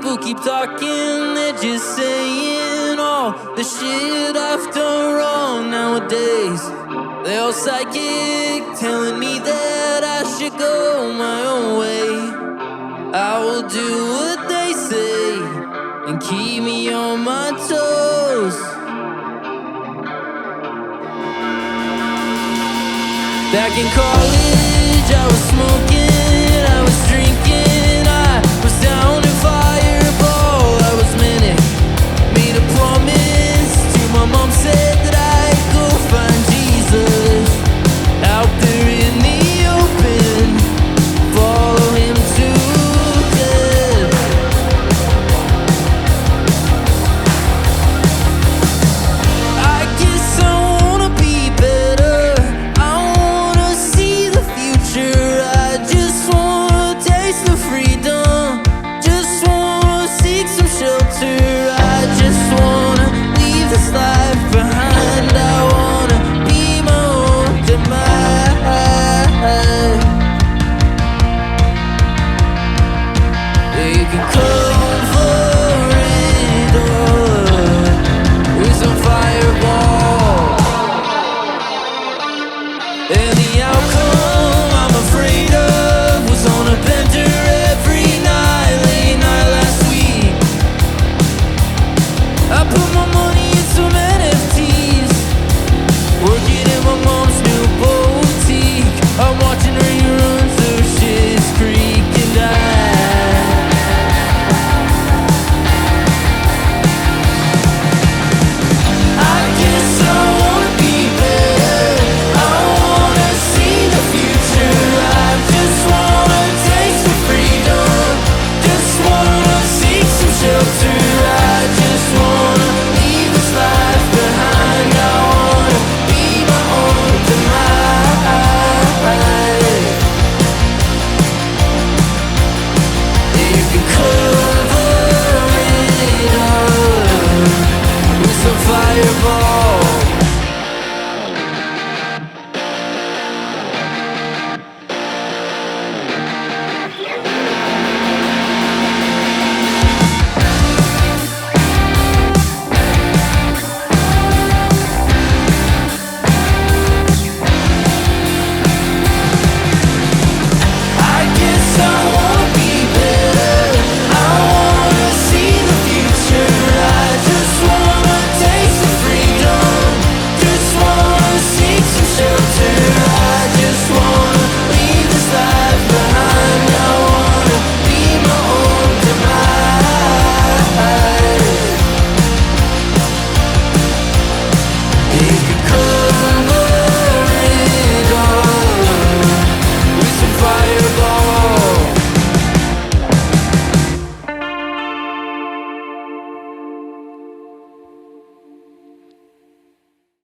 people keep talking, they're just saying all the shit I've done wrong nowadays. They're all psychic, telling me that I should go my own way. I will do what they say and keep me on my toes. Back in college, I was smoking